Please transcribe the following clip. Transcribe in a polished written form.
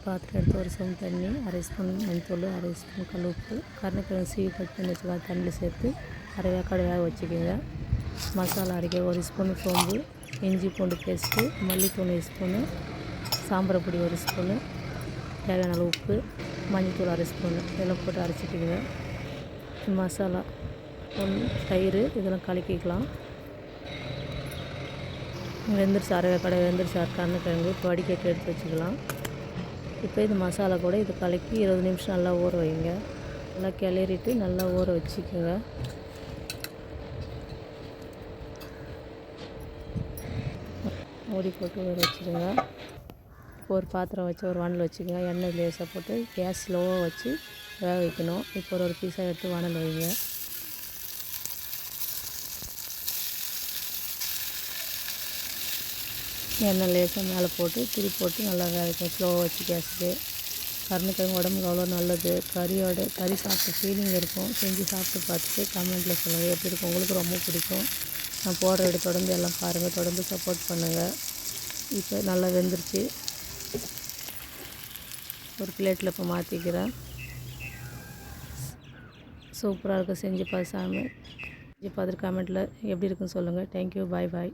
பாத்திரம் எடுத்து ஒரு ஸ்பூன் தண்ணி, அரை ஸ்பூன் மஞ்சள், அரை ஸ்பூன் கல் உப்பு, கருணக்கிழங்கு சீவி கட் பண்ணி வச்சுக்கலாம். தண்ணியில் சேர்த்து அரை வேக்காடு வேக வச்சுக்கோங்க. மசாலா அரைக்க ஒரு ஸ்பூனு சோம்பு, இஞ்சி பூண்டு பேஸ்ட்டு, மல்லித்தூள் 1 ஸ்பூனு, சாம்பார் பொடி 1 ஸ்பூனு, தேவையான அளவு உப்பு, மஞ்சள்தூள் அரை ஸ்பூனு இதெல்லாம் போட்டு அரைச்சிட்டுக்குங்க. மசாலா தயிர் இதெல்லாம் கலக்கிக்கலாம். வெந்துருச்சு, அரை வேக்காடு வெந்துருச்சு கருணக்கிழங்கு. இப்போ வடிகட்டி எடுத்து வச்சுக்கலாம். இப்போ இது மசாலா கூட இது கலக்கி 20 நிமிஷம் நல்லா ஊற வைங்க. நல்லா கிளறிட்டு நல்லா ஊற வச்சுக்கோங்க. மூடி போட்டு ஊற வச்சுடுங்க. இப்போ ஒரு பாத்திரம் வச்சு ஒரு வானல் வச்சுக்கோங்க. எண்ணெய் லேசாக போட்டு கேஸ் ஸ்லோவாக வச்சு வேக வைக்கணும். இப்போ ஒரு பீஸாக எடுத்து வானல் வைங்க. எண்ணெய் லேசாக மேலே போட்டு திரி போட்டு நல்லா வேக வைக்கணும். ஸ்லோவாக வச்சு கேஸுக்கு. கருணக்கிழங்கு உடம்புக்கு அவ்வளோ நல்லது. கறி சாப்பிட்ட ஃபீலிங் இருக்கும். செஞ்சு சாப்பிட்டு பார்த்துட்டு கமெண்ட்டில் சொல்லுங்கள் எப்படி இருக்கும். உங்களுக்கு ரொம்ப பிடிக்கும். நான் போடுற வீடு தொடர்ந்து எல்லாம் பாருங்கள். தொடர்ந்து சப்போர்ட் பண்ணுங்கள். இப்போ நல்லா வெந்துருச்சு. ஒரு பிளேட்டில் இப்போ மாற்றிக்கிறேன். சூப்பராக இருக்கும். செஞ்சு பார்த்துட்டு கமெண்ட்டில் எப்படி இருக்குன்னு சொல்லுங்கள். தேங்க்யூ, பாய் பாய்.